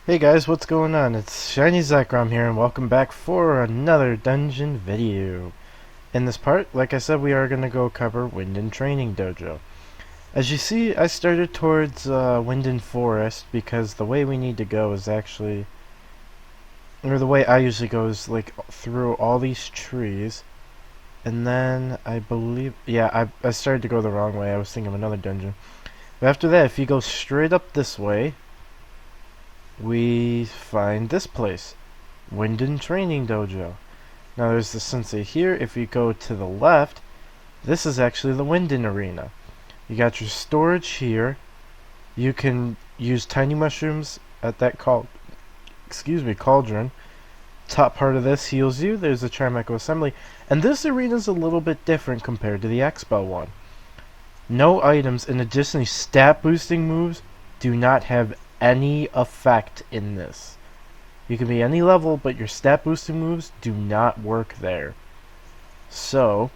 Hey guys, what's going on? It's Shiny Zekrom here, and welcome back for another dungeon video. In this part, like I said, we are going to go cover Winden Training Dojo. As you see, I started towards Winden Forest because the way we need to go is actually, or the way I usually go is like through all these trees, and then I believe, yeah, I started to go the wrong way. I was thinking of another dungeon. But after that, if you go straight up this way, we find this place. Winden Training Dojo. Now there's the sensei here. If you go to the left, this is actually the Winden Arena. You got your storage here. You can use tiny mushrooms at that cauldron. Top part of this heals you. There's a Trimecho Assembly. And this arena is a little bit different compared to the Expo one. No items, and additionally stat boosting moves do not have any effect in this. You can be any level, but your stat boosting moves do not work there. So,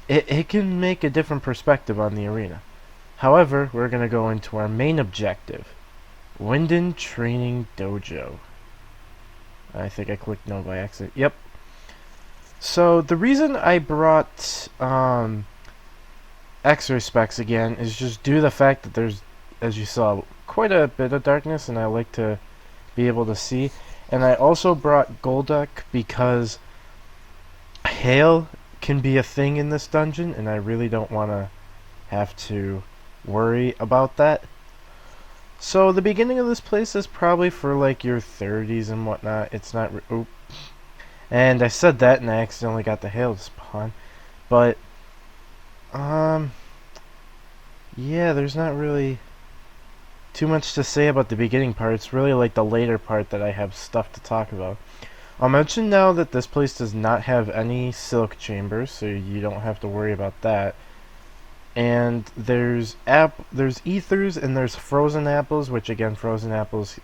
it can make a different perspective on the arena. However, we're going to go into our main objective. Winden Training Dojo. I think I clicked no by accident. Yep. So, the reason I brought X-ray specs again is just due to the fact that there's, as you saw, quite a bit of darkness, and I like to be able to see. And I also brought Golduck because hail can be a thing in this dungeon, and I really don't want to have to worry about that. So the beginning of this place is probably for like your 30s and whatnot. It's not. Oop. And I said that, and I accidentally got the hail to spawn. But yeah, there's not really too much to say about the beginning part. It's really like the later part that I have stuff to talk about. I'll mention now that this place does not have any silk chambers, so you don't have to worry about that. And there's ethers and there's frozen apples, which again, frozen apples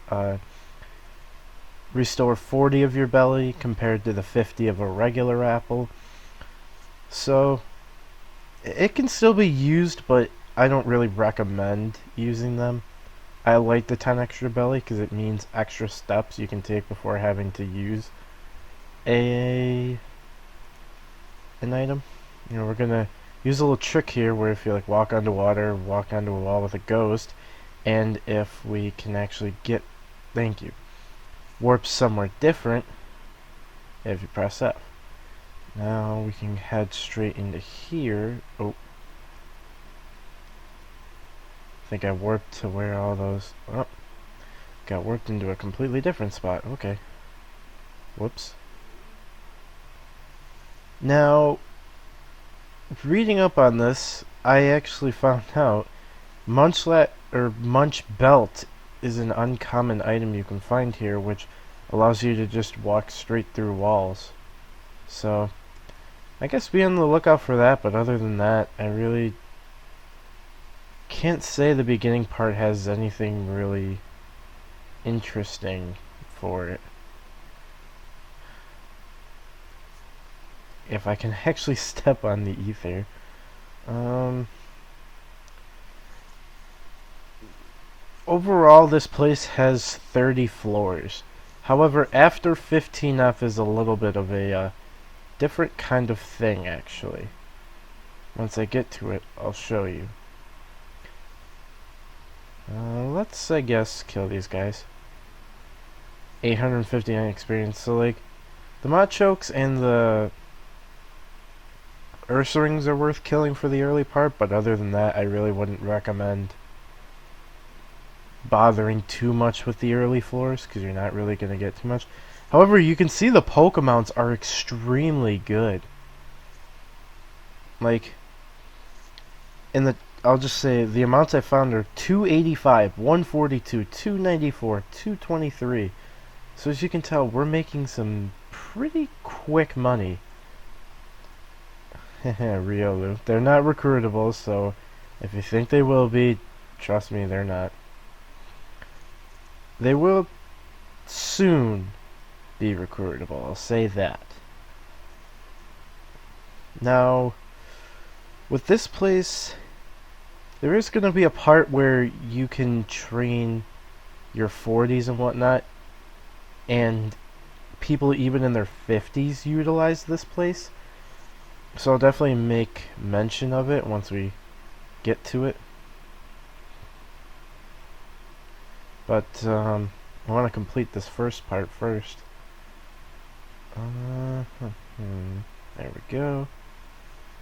restore 40 of your belly compared to the 50 of a regular apple. So it can still be used, but I don't really recommend using them. I like the 10 extra belly because it means extra steps you can take before having to use an item. You know, we're gonna use a little trick here where if you like walk underwater, walk onto a wall with a ghost, and if we can actually get, thank you, warp somewhere different if you press F. Now we can head straight into here. Oh, I think I warped to where all those... Oh, got warped into a completely different spot. Okay. Whoops. Now, reading up on this, I actually found out Munch Belt is an uncommon item you can find here, which allows you to just walk straight through walls. So, I guess be on the lookout for that, but other than that, I really can't say the beginning part has anything really interesting for it. If I can actually step on the ether. Overall, this place has 30 floors. However, after 15F is a little bit of a different kind of thing, actually. Once I get to it, I'll show you. Let's, I guess, kill these guys. 859 experience. So, like, the Machokes and the Ursalings are worth killing for the early part, but other than that, I really wouldn't recommend bothering too much with the early floors, because you're not really going to get too much. However, you can see the Pokémons are extremely good. Like, I'll just say the amounts I found are 285, 142, 294, 223. So as you can tell, we're making some pretty quick money. Riolu. They're not recruitable, so if you think they will be, trust me, they're not. They will soon be recruitable, I'll say that. Now, with this place, there is going to be a part where you can train your 40s and whatnot, and people even in their 50s utilize this place. So I'll definitely make mention of it once we get to it. But I want to complete this first part first. There we go.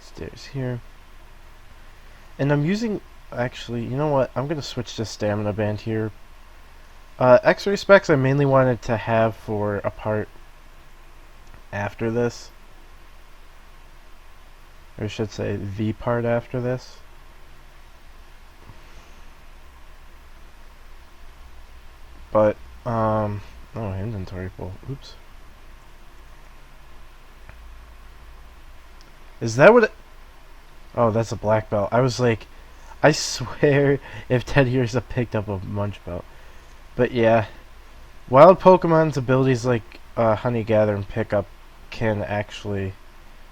Stairs here. And I'm using, actually, you know what? I'm going to switch to stamina band here. X-ray specs I mainly wanted to have for a part after this. Or I should say the part after this. But, oh, inventory full. Oops. Is that what it... Oh, that's a black belt. I was like, I swear if 10 years have picked up a munch belt. But yeah, wild Pokemon's abilities like Honey Gather and Pickup can actually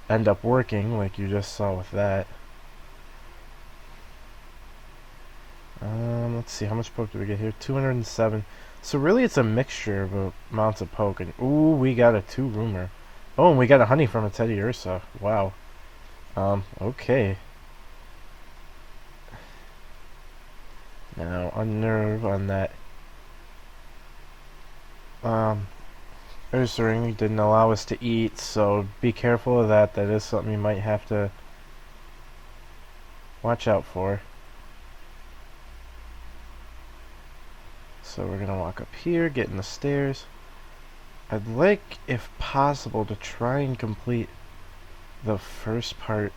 end up working, like you just saw with that. Let's see, how much poke do we get here? 207. So really it's a mixture of amounts of poke. And ooh, we got a 2-roomer. Oh, and we got a honey from a Teddy Ursa. Wow. Okay. Now, unnerve on that. Ursa ring didn't allow us to eat, so be careful of that. That is something you might have to watch out for. So we're gonna walk up here, get in the stairs. I'd like, if possible, to try and complete the first part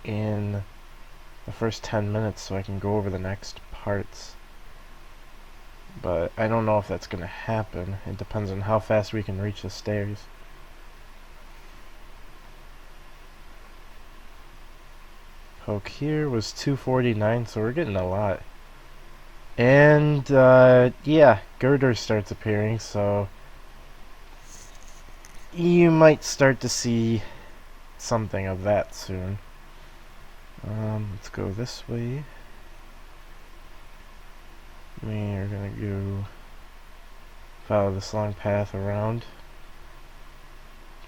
in the first 10 minutes so I can go over the next parts. But I don't know if that's gonna happen. It depends on how fast we can reach the stairs. Poke here was 249, so we're getting a lot. And yeah, Girder starts appearing, so you might start to see something of that soon. Let's go this way. We are gonna go follow this long path around.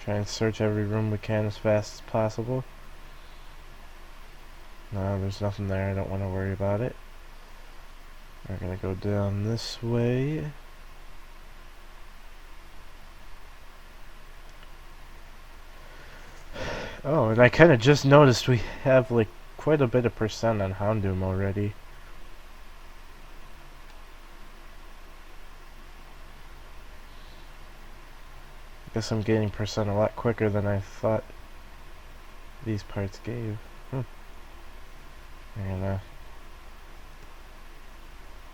Try and search every room we can as fast as possible. No, there's nothing there. I don't want to worry about it. We're gonna go down this way. Oh, and I kind of just noticed we have like quite a bit of percent on Houndoom already. Guess I'm gaining percent a lot quicker than I thought these parts gave. And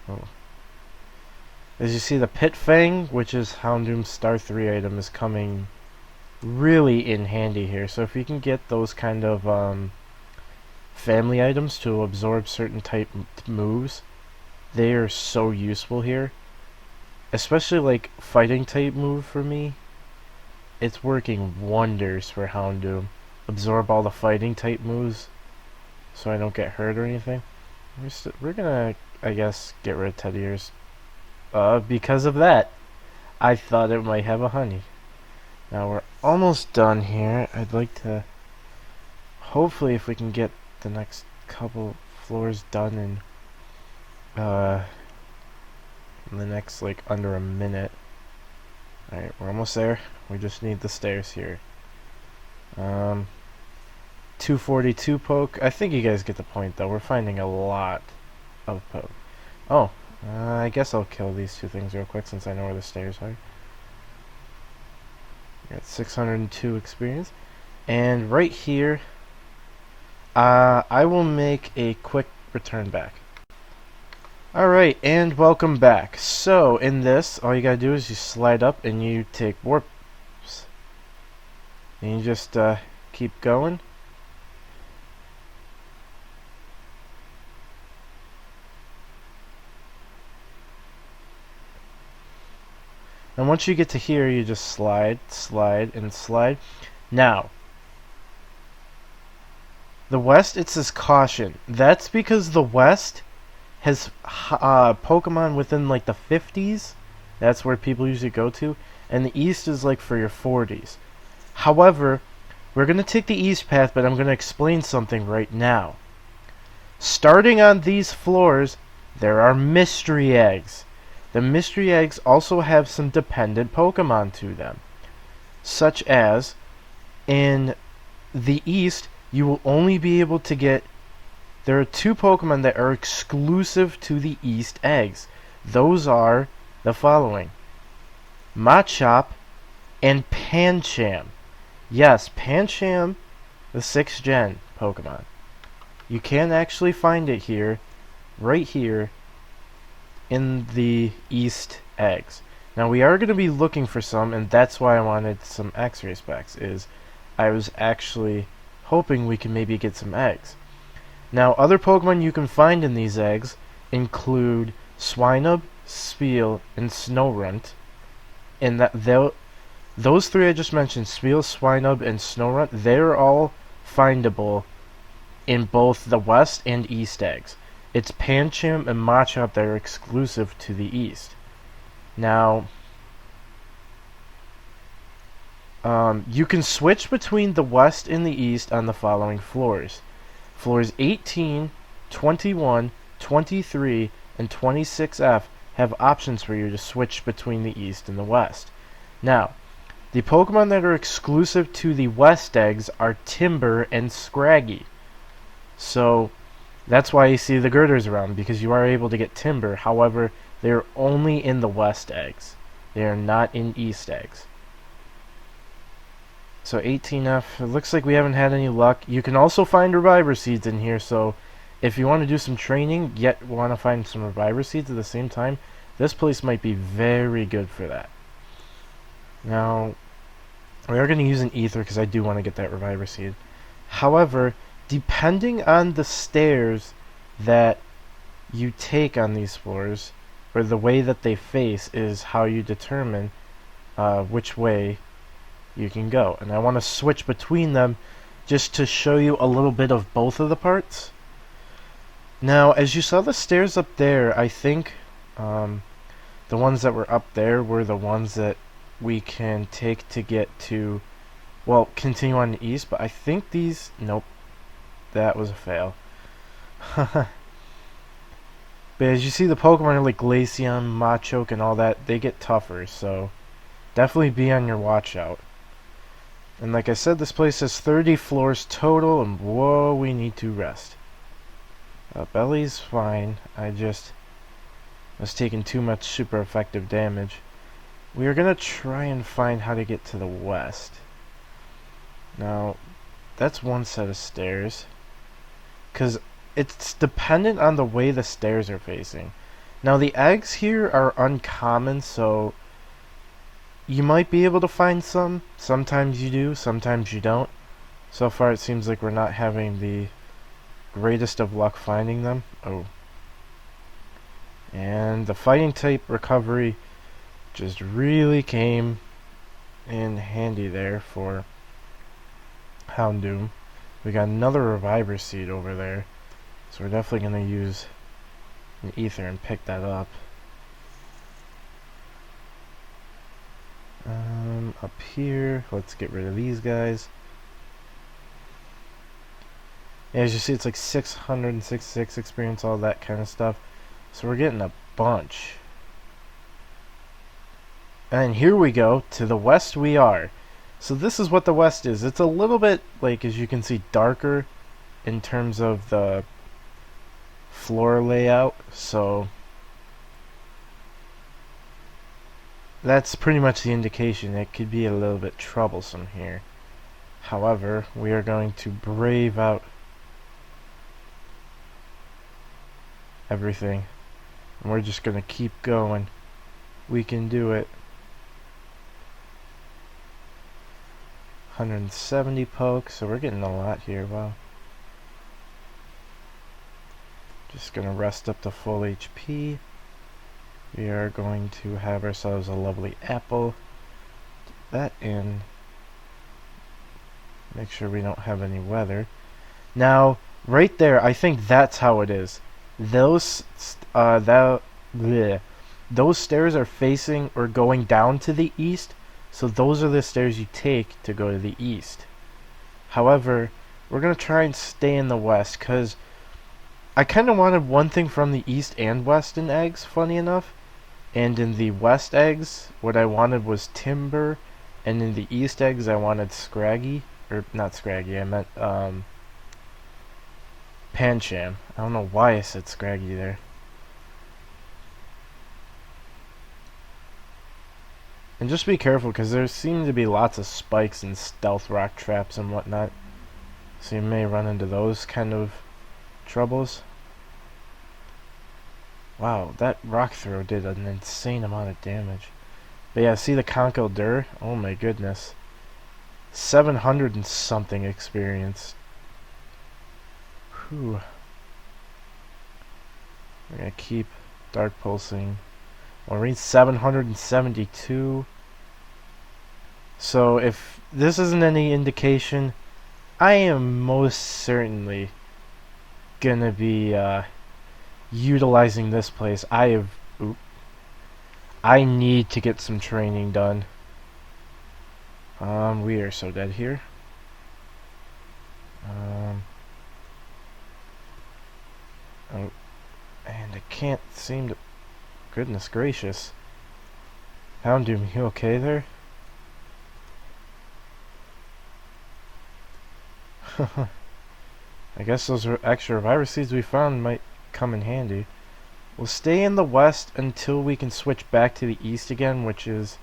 oh. As you see, the Pit Fang, which is Houndoom's Star 3 item, is coming really in handy here. So if you can get those kind of family items to absorb certain type moves, they are so useful here. Especially like fighting type move for me. It's working wonders for Houndoom. Absorb all the fighting type moves so I don't get hurt or anything. We're gonna, I guess, get rid of Teddy Ears. Because of that. I thought it might have a honey. Now we're almost done here. I'd like to, hopefully if we can get the next couple floors done in the next like under a minute. Alright, we're almost there. We just need the stairs here. 242 poke. I think you guys get the point though. We're finding a lot of poke. Oh, I guess I'll kill these two things real quick since I know where the stairs are. Got 602 experience. And right here, I will make a quick return back. Alright, and welcome back. So, in this, all you gotta do is you slide up and you take warps. And you just keep going. And once you get to here, you just slide, slide, and slide. Now, the west, it says caution. That's because the west has Pokemon within like the 50s. That's where people usually go to. And the East is like for your 40s. However, we're going to take the East path, but I'm going to explain something right now. Starting on these floors, there are mystery eggs. The mystery eggs also have some dependent Pokemon to them, such as in the East, you will only be able to get. There are two Pokemon that are exclusive to the East eggs. Those are the following: Machop and Pancham. Yes, Pancham, the 6th gen Pokemon. You can actually find it here, right here, in the East eggs. Now we are going to be looking for some, and that's why I wanted some X-ray specs, is I was actually hoping we can maybe get some eggs. Now other Pokemon you can find in these eggs include Swinub, Spheal, and Snorunt. And those three I just mentioned, Spheal, Swinub, and Snorunt, they're all findable in both the West and East eggs. It's Pancham and Machop that are exclusive to the East. Now, you can switch between the West and the East on the following floors. Floors 18, 21, 23, and 26F have options for you to switch between the East and the West. Now, the Pokemon that are exclusive to the West eggs are Timber and Scraggy. So, that's why you see the girders around, because you are able to get Timber. However, they are only in the West eggs. They are not in East eggs. So 18F, it looks like we haven't had any luck. You can also find Reviver Seeds in here, so if you want to do some training, yet want to find some Reviver Seeds at the same time, this place might be very good for that. Now, we are going to use an Ether because I do want to get that Reviver Seed. However, depending on the stairs that you take on these floors, or the way that they face, is how you determine which way you can go. And I want to switch between them just to show you a little bit of both of the parts. Now, as you saw the stairs up there, I think the ones that were up there were the ones that we can take to get to, well, continue on the east, but I think these, nope, that was a fail. But as you see, the Pokemon like Glaceon, Machoke, and all that, they get tougher, so definitely be on your watch out. And like I said, this place has 30 floors total, and whoa, we need to rest. Belly's fine, I just was taking too much super effective damage. We are going to try and find how to get to the west. Now, that's one set of stairs, because it's dependent on the way the stairs are facing. Now, the eggs here are uncommon, so you might be able to find some. Sometimes you do, sometimes you don't. So far, it seems like we're not having the greatest of luck finding them. Oh. And the fighting type recovery just really came in handy there for Houndoom. We got another Reviver Seed over there, so we're definitely going to use an Ether and pick that up. Up here, let's get rid of these guys. As you see, it's like 666 experience, all that kind of stuff. So we're getting a bunch. And here we go, to the west we are. So this is what the west is. It's a little bit, like, as you can see, darker in terms of the floor layout. So that's pretty much the indication. It could be a little bit troublesome here. However, we are going to brave out everything, and we're just going to keep going. We can do it. 170 poke, so we're getting a lot here. Wow. Just going to rest up to full HP. We are going to have ourselves a lovely apple. Put that in. Make sure we don't have any weather. Now, right there, I think that's how it is. those that bleh, those stairs are facing or going down to the east, so those are the stairs you take to go to the east. However, we're gonna try and stay in the west because I kind of wanted one thing from the east and west in eggs, funny enough. And in the west eggs, what I wanted was timber, and in the east eggs, I wanted scraggy, or not scraggy, I meant pancham. I don't know why I said scraggy there. And just be careful, because there seem to be lots of spikes and stealth rock traps and whatnot. So you may run into those kind of troubles. Wow, that rock throw did an insane amount of damage. But yeah, see the Concho Dur? Oh my goodness. 700 and something experience. Whew. We're gonna keep Dark Pulsing. We'll reach 772. So if this isn't any indication, I am most certainly gonna be utilizing this place. I need to get some training done. We are so dead here. Oh, and I can't seem to. Goodness gracious. Houndoom, you okay there? I guess those extra virus seeds we found might come in handy. We'll stay in the west until we can switch back to the east again, which is...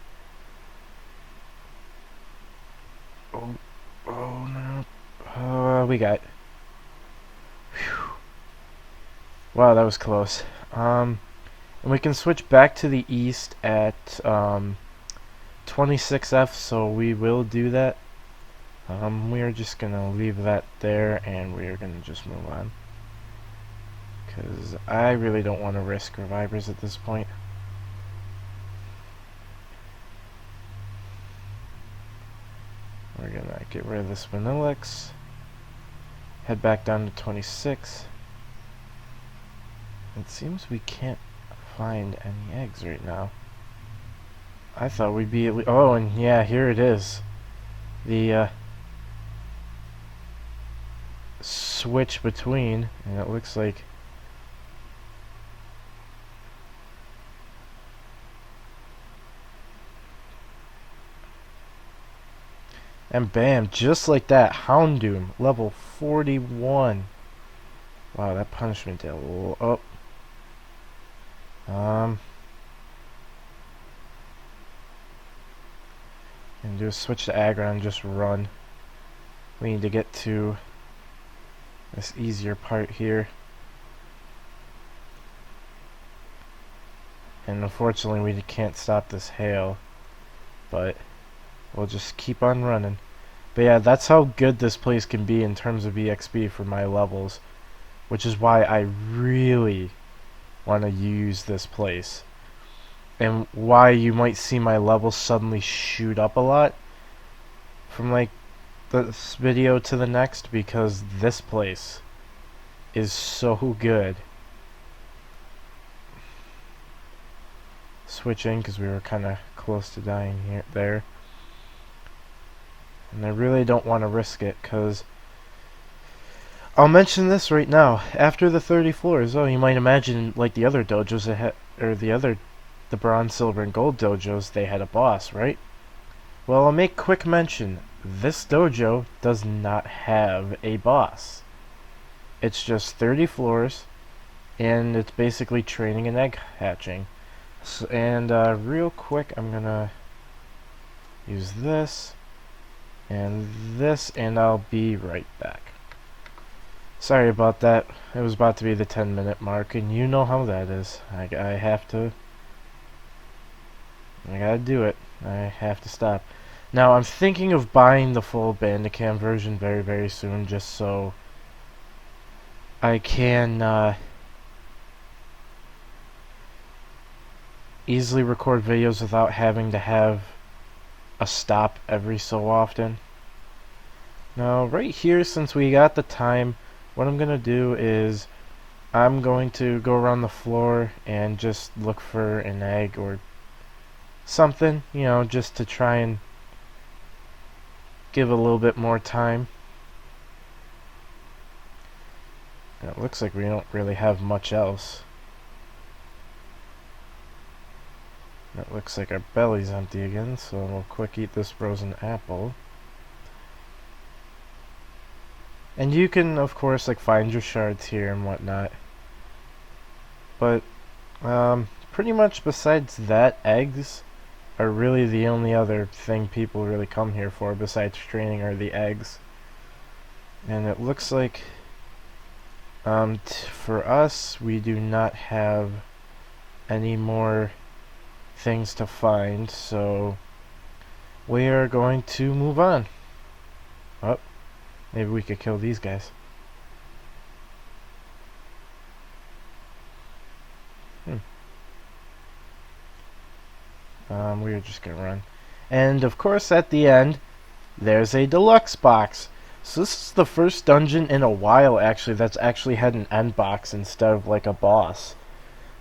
Oh no. We got... Whew. Wow, that was close. And we can switch back to the east at 26F, so we will do that. We are just gonna leave that there, and we are gonna just move on. Because I really don't want to risk revivers at this point. We're gonna get rid of this Vanillix. Head back down to 26. It seems we can't find any eggs right now. I thought we'd be at least... Oh, and yeah, here it is. The switch between, and it looks like... And bam, just like that, Houndoom, level 41. Wow, that punishment did a little up. And do a switch to aggro and just run. We need to get to this easier part here. And unfortunately we can't stop this hail, but we'll just keep on running. But yeah, that's how good this place can be in terms of EXP for my levels, which is why I really want to use this place. And why you might see my levels suddenly shoot up a lot from like this video to the next, because this place is so good. Switching because we were kind of close to dying here there. And I really don't want to risk it, because I'll mention this right now. After the 30 floors, oh, you might imagine like the other dojos that had, or the bronze, silver, and gold dojos, they had a boss, right? Well, I'll make quick mention. This dojo does not have a boss. It's just 30 floors, and it's basically training and egg hatching. So, and real quick, I'm gonna use this and I'll be right back. Sorry about that. It was about to be the 10-minute mark, and you know how that is. I have to. I gotta do it. I have to stop. Now, I'm thinking of buying the full Bandicam version very, very soon, just so I can easily record videos without having to have a stop every so often. Now, right here, since we got the time, what I'm gonna do is I'm going to go around the floor and just look for an egg or something, you know, just to try and give a little bit more time. And it looks like we don't really have much else. It looks like our belly's empty again, so we'll quick eat this frozen apple. And you can, of course, like find your shards here and whatnot. But, pretty much besides that, eggs are really the only other thing people really come here for besides training are the eggs. And it looks like, for us, we do not have any more things to find, so we are going to move on. Oh, maybe we could kill these guys. We are just gonna run. And of course at the end there's a deluxe box. So this is the first dungeon in a while actually that's actually had an end box instead of like a boss.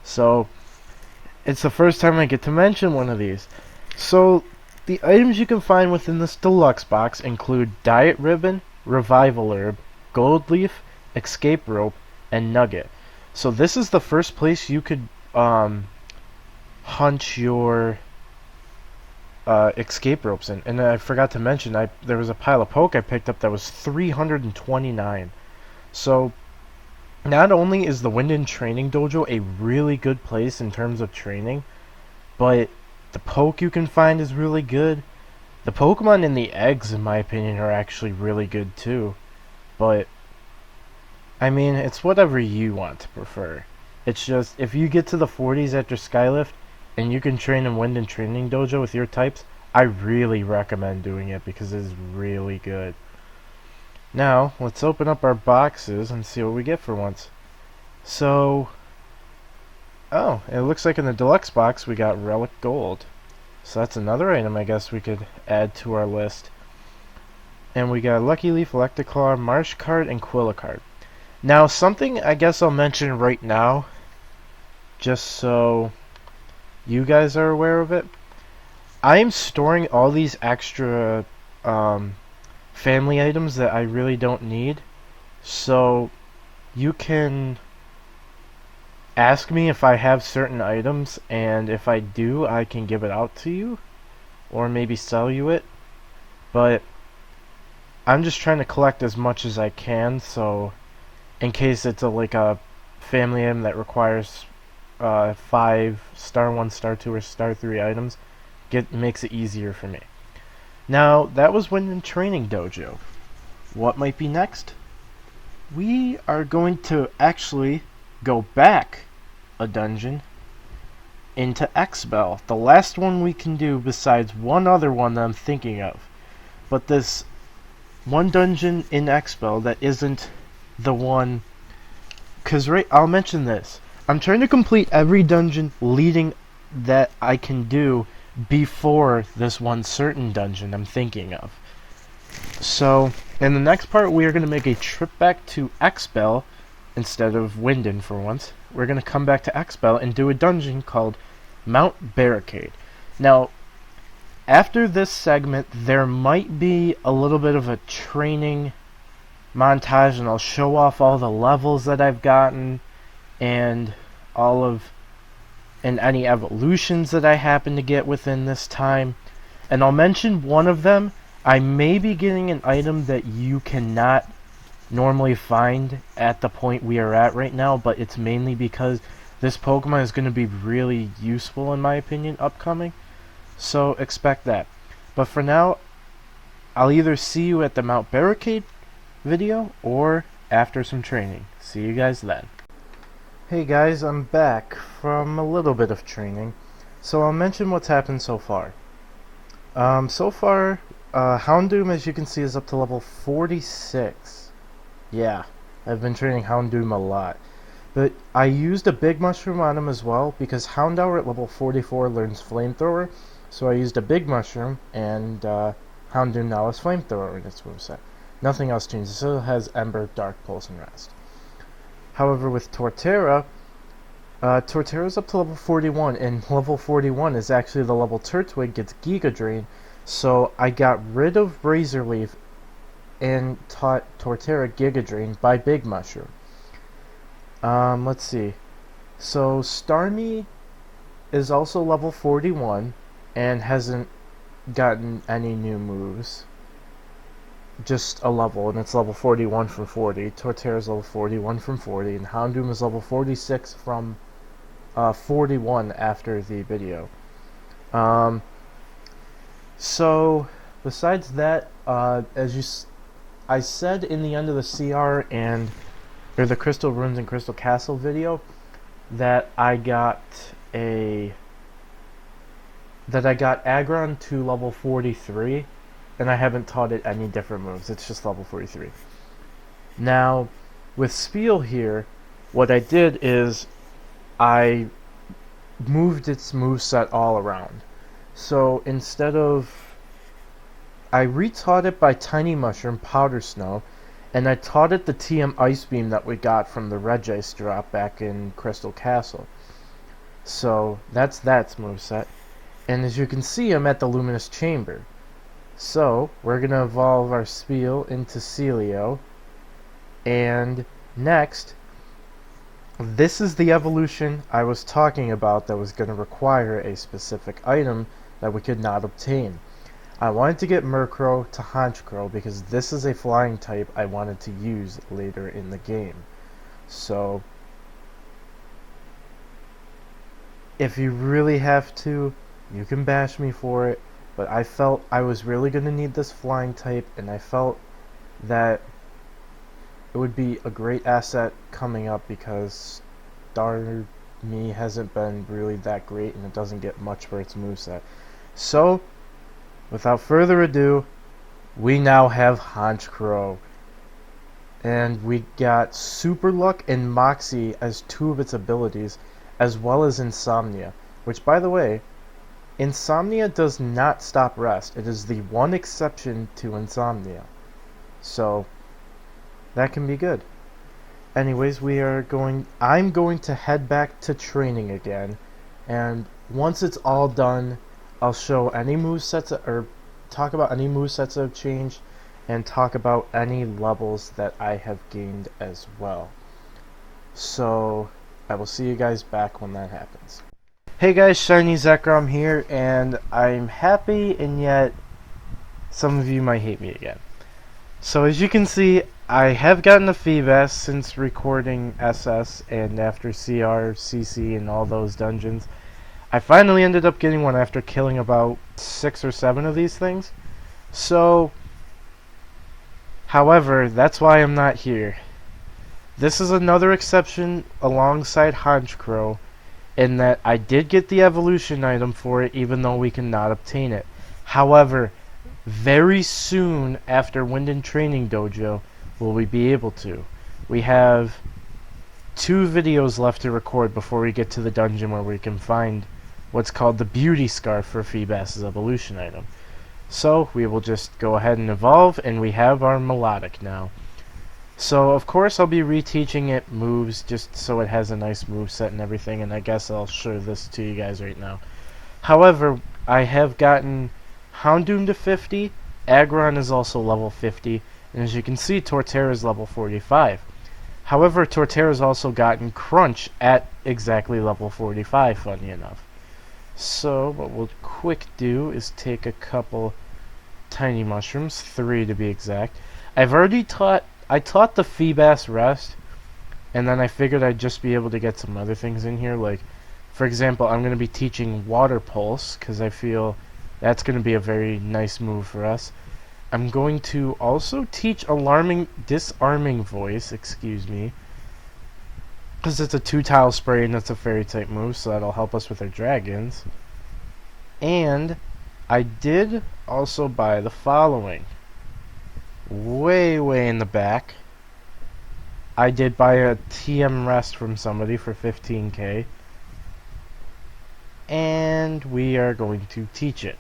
So it's the first time I get to mention one of these. So the items you can find within this deluxe box include diet ribbon, revival herb, gold leaf, escape rope, and nugget. So this is the first place you could hunt your escape ropes in. And I forgot to mention, there was a pile of poke I picked up that was 329. So not only is the Winden Training Dojo a really good place in terms of training, but the poke you can find is really good. The Pokemon and the eggs, in my opinion, are actually really good too. But, I mean, it's whatever you want to prefer. It's just, if you get to the 40s after Skylift, and you can train in Winden Training Dojo with your types, I really recommend doing it because it is really good. Now, let's open up our boxes and see what we get for once. So, oh, it looks like in the deluxe box we got Relic Gold. So that's another item I guess we could add to our list. And we got Lucky Leaf, Electroclaw, Marsh card, and Quilla card. Now, something I guess I'll mention right now, just so you guys are aware of it. I am storing all these extra family items that I really don't need. So you can ask me if I have certain items, and if I do, I can give it out to you. Or maybe sell you it. But I'm just trying to collect as much as I can, so in case it's like a family item that requires 5 star 1, star 2, or star 3 items, makes it easier for me. Now, that was Winden Training Dojo. What might be next? We are going to actually go back a dungeon into Expel, the last one we can do besides one other one that I'm thinking of. But this one dungeon in Expel that isn't the one, because I'll mention this. I'm trying to complete every dungeon leading that I can do before this one certain dungeon I'm thinking of. So, in the next part, we are going to make a trip back to Expel instead of Winden for once. We're going to come back to Expel and do a dungeon called Mount Barricade. Now, after this segment, there might be a little bit of a training montage, and I'll show off all the levels that I've gotten and any evolutions that I happen to get within this time. And I'll mention one of them. I may be getting an item that you cannot normally find at the point we are at right now, but it's mainly because this Pokemon is going to be really useful in my opinion upcoming. So expect that. But for now, I'll either see you at the Mount Barricade video or after some training. See you guys then. Hey guys, I'm back from a little bit of training, so I'll mention what's happened so far. So far, Houndoom, as you can see, is up to level 46. Yeah, I've been training Houndoom a lot. But I used a Big Mushroom on him as well, because Houndour at level 44 learns Flamethrower, so I used a Big Mushroom, and Houndoom now has Flamethrower in its moveset. Nothing else changes, it still has Ember, Dark Pulse, and Rest. However, with Torterra, Torterra's up to level 41, and level 41 is actually the level Turtwig gets Giga Drain, so I got rid of Razor Leaf and taught Torterra Giga Drain by Big Mushroom. Let's see. So Starmie is also level 41 and hasn't gotten any new moves. Just a level, and it's level 41 from 40. Torterra's level 41 from 40, and Houndoom is level 46 from 41 after the video. So besides that, I said in the end of the CR or the Crystal Ruins and Crystal Castle video that I got Aggron to level 43, and I haven't taught it any different moves. It's just level 43. Now, with Spiel here, what I did is I moved its moveset all around. So instead of... I retaught it by Tiny Mushroom, Powder Snow, and I taught it the TM Ice Beam that we got from the Regice drop back in Crystal Castle. So that's that moveset. And as you can see, I'm at the Luminous Chamber. So we're going to evolve our Spiel into Celio. And next, this is the evolution I was talking about that was going to require a specific item that we could not obtain. I wanted to get Murkrow to Honchkrow because this is a flying type I wanted to use later in the game. So, if you really have to, you can bash me for it, but I felt I was really going to need this flying type, and I felt that it would be a great asset coming up because Starmie hasn't been really that great, and it doesn't get much for its moveset. So, without further ado, we now have Honchkrow. And we got Super Luck and Moxie as two of its abilities, as well as Insomnia. Which, by the way, Insomnia does not stop rest. It is the one exception to Insomnia. So, that can be good. Anyways, I'm going to head back to training again. And once it's all done, I'll show any movesets, or talk about any movesets that have changed, and talk about any levels that I have gained as well. So, I will see you guys back when that happens. Hey guys, Shiny Zekrom here, and I'm happy, and yet some of you might hate me again. So as you can see, I have gotten a Feebas since recording SS and after CR, CC, and all those dungeons. I finally ended up getting one after killing about 6 or 7 of these things. So, however, that's why I'm not here. This is another exception alongside Honchkrow, in that I did get the evolution item for it even though we cannot obtain it. However, very soon after Winden Training Dojo will we be able to. We have 2 videos left to record before we get to the dungeon where we can find what's called the Beauty Scarf for Feebas's evolution item. So we will just go ahead and evolve, and we have our Melodic now. So of course I'll be reteaching it moves just so it has a nice moveset and everything, and I guess I'll show this to you guys right now. However, I have gotten Houndoom to 50, Aggron is also level 50, and as you can see, Torterra is level 45. However, Torterra's also gotten Crunch at exactly level 45, funny enough. So what we'll quick do is take a couple tiny mushrooms, 3 to be exact. I taught the Feebas rest, and then I figured I'd just be able to get some other things in here, like, for example, I'm going to be teaching Water Pulse, because I feel that's going to be a very nice move for us. I'm going to also teach Disarming Voice, excuse me, because it's a 2-tile spray and it's a fairy type move, so that'll help us with our dragons. And I did also buy the following. Way in the back, I did buy a TM Rest from somebody for 15k, and we are going to teach it,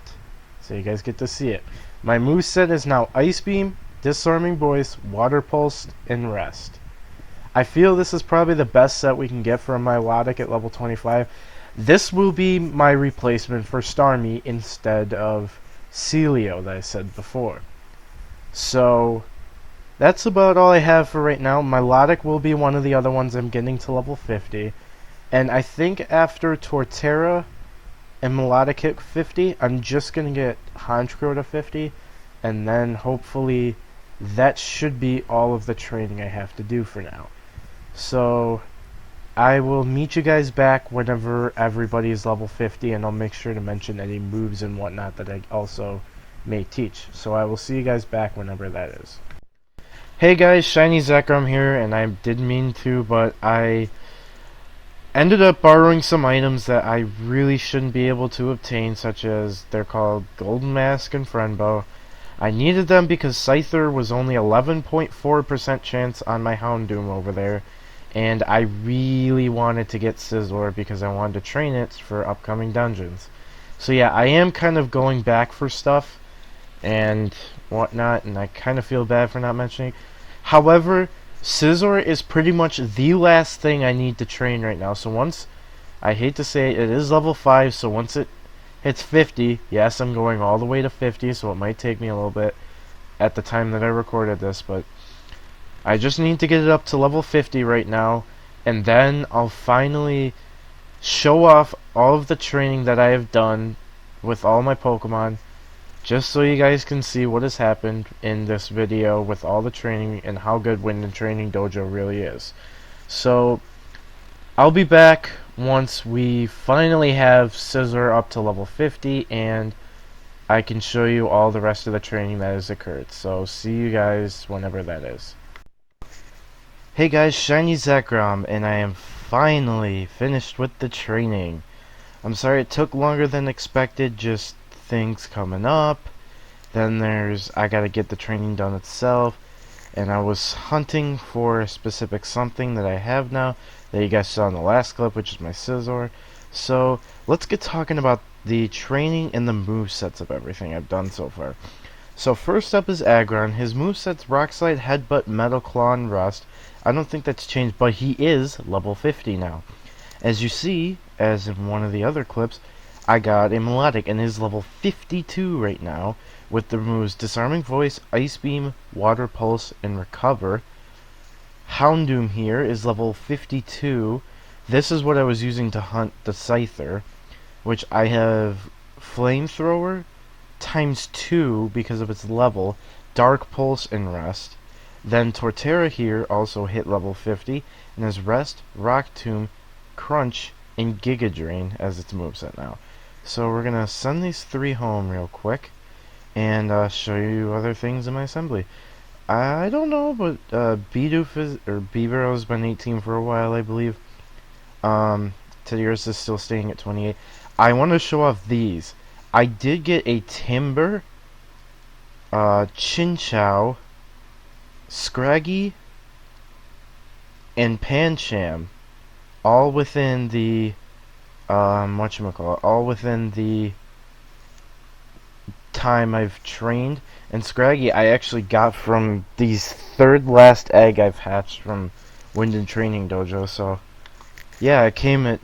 so you guys get to see it. My moveset is now Ice Beam, Disarming Voice, Water Pulse, and Rest. I feel this is probably the best set we can get for a Milotic at level 25. This will be my replacement for Starmie instead of Celio that I said before. So that's about all I have for right now. Milotic will be one of the other ones I'm getting to level 50. And I think after Torterra and Melodic hit 50, I'm just going to get Honchkrow to 50. And then hopefully that should be all of the training I have to do for now. So I will meet you guys back whenever everybody is level 50, and I'll make sure to mention any moves and whatnot that I also may teach. So I will see you guys back whenever that is. Hey guys, Shiny Zekrom here, and I didn't mean to, but I ended up borrowing some items that I really shouldn't be able to obtain, such as they're called Golden Mask and Friendbow. I needed them because Scyther was only 11.4% chance on my Houndoom over there, and I really wanted to get Scizor because I wanted to train it for upcoming dungeons. So yeah, I am kind of going back for stuff and whatnot, and I kind of feel bad for not mentioning. However, Scizor is pretty much the last thing I need to train right now. So once, I hate to say it is level 5, so once it hits 50, yes, I'm going all the way to 50, so it might take me a little bit at the time that I recorded this, but I just need to get it up to level 50 right now, and then I'll finally show off all of the training that I have done with all my Pokemon, just so you guys can see what has happened in this video with all the training and how good Winden Training Dojo really is. So I'll be back once we finally have Scizor up to level 50 and I can show you all the rest of the training that has occurred. So see you guys whenever that is. Hey guys, Shiny Zekrom, and I am finally finished with the training. I'm sorry it took longer than expected, just things coming up. Then I gotta get the training done itself, and I was hunting for a specific something that I have now that you guys saw in the last clip, which is my Scizor. So let's get talking about the training and the movesets of everything I've done so far. So first up is Aggron. His moveset's Rock Slide, Headbutt, Metal Claw, and Rust. I don't think that's changed, but he is level 50 now. As you see, as in one of the other clips, I got a Melodic and is level 52 right now with the moves Disarming Voice, Ice Beam, Water Pulse, and Recover. Houndoom here is level 52. This is what I was using to hunt the Scyther, which I have Flamethrower times 2 because of its level, Dark Pulse, and Rest. Then Torterra here also hit level 50 and has Rest, Rock Tomb, Crunch, and Giga Drain as its moveset now. So we're gonna send these 3 home real quick and show you other things in my assembly. I don't know, but Bibero has been 18 for a while, I believe. Teddiursa is still staying at 28. I want to show off these. I did get a Timber, Chinchou, Scraggy, and Pancham, all within the all within the time I've trained. And Scraggy I actually got from these third last egg I've hatched from Winden Training Dojo, so yeah, it came at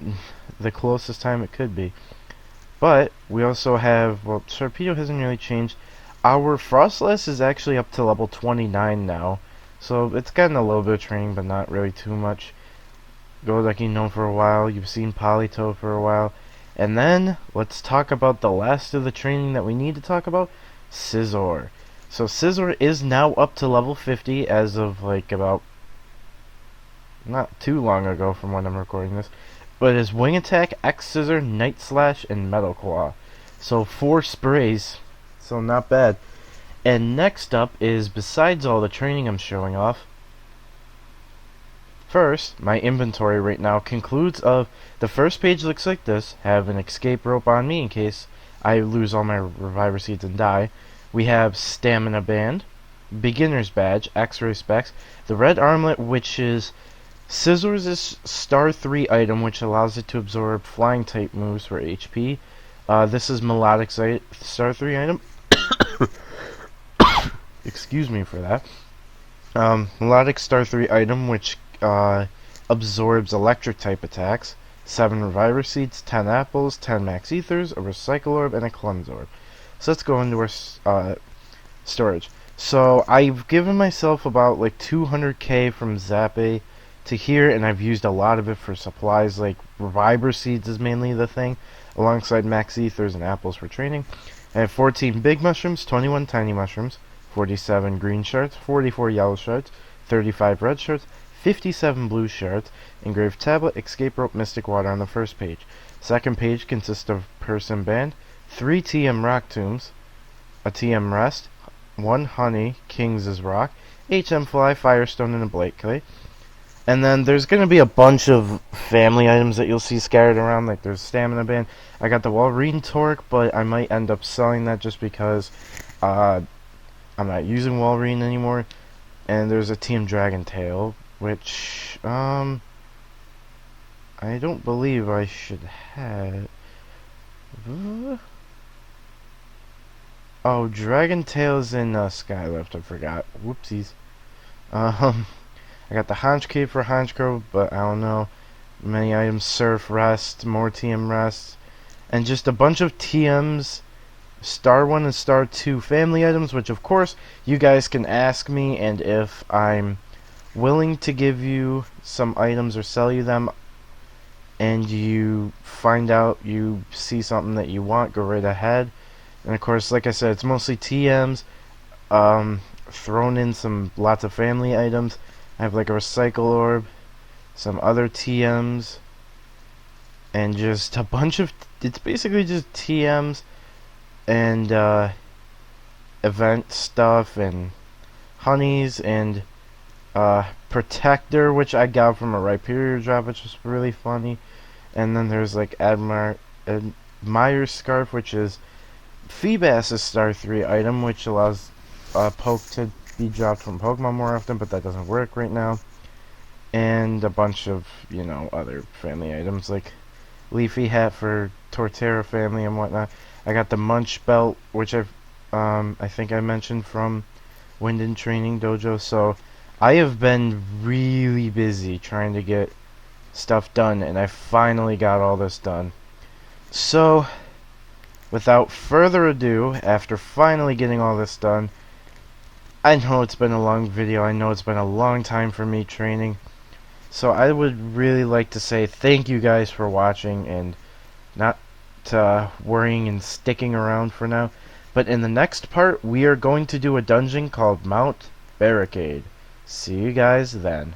the closest time it could be. But we also have, well, Sharpedo hasn't really changed. Our Frostlass is actually up to level 29 now, so it's gotten a little bit of training, but not really too much. Godaki known for a while, you've seen Polito for a while. And then, let's talk about the last of the training that we need to talk about, Scizor. So Scizor is now up to level 50 as of like about not too long ago from when I'm recording this. But his Wing Attack, X Scissor, Night Slash, and Metal Claw. So 4 sprays, so not bad. And next up is, besides all the training I'm showing off, first, my inventory right now concludes of, the first page looks like this, have an escape rope on me in case I lose all my Reviver Seeds and die. We have Stamina Band, Beginner's Badge, X-Ray Specs, the Red Armlet, which is Scizor's Star 3 item, which allows it to absorb flying type moves for HP. This is Melodic's Star 3 item. Excuse me for that. Melodic Star 3 item, which uh, absorbs electric type attacks, 7 Reviver Seeds, 10 Apples, 10 Max Ethers, a Recycle Orb, and a Cleanse Orb. So let's go into our storage. So I've given myself about like 200k from Zappe to here, and I've used a lot of it for supplies. Like Reviver Seeds is mainly the thing, alongside Max Ethers and Apples for training. I have 14 big mushrooms, 21 tiny mushrooms, 47 green shards, 44 yellow shards, 35 red shards, 57 blue shards, engraved tablet, escape rope, mystic water on the first page. Second page consists of person band, 3 TM rock tombs, a TM rest, 1 honey, King's rock, HM fly, firestone, and a blake clay. And then there's going to be a bunch of family items that you'll see scattered around, like there's stamina band. I got the Walrein torque, but I might end up selling that just because I'm not using Walrein anymore. And there's a Team Dragon Tail, which I don't believe I should have. Oh, Dragon Tail's in Skylift, I forgot. Whoopsies. I got the Haunch Cave for Honchcrow, but I don't know. Many items, Surf Rest, more TM Rest, and just a bunch of TMs, Star 1 and Star 2 family items, which of course you guys can ask me, and if I'm willing to give you some items or sell you them, and you find out you see something that you want, go right ahead. And of course, like I said, it's mostly TMs, thrown in lots of family items. I have like a Recycle Orb, some other TMs, and just a bunch of, it's basically just TMs and event stuff and honeys and Protector, which I got from a Rhyperior drop, which was really funny. And then there's like Admire's Scarf, which is Feebas's Star 3 item, which allows Poke to be dropped from Pokemon more often, but that doesn't work right now. And a bunch of, other family items, like Leafy Hat for Torterra family and whatnot. I got the Munch Belt, which I think I mentioned from Winden Training Dojo. So I have been really busy trying to get stuff done, and I finally got all this done. So without further ado, after finally getting all this done, I know it's been a long video, I know it's been a long time for me training, so I would really like to say thank you guys for watching and not worrying and sticking around for now. But in the next part, we are going to do a dungeon called Mount Barricade. See you guys then.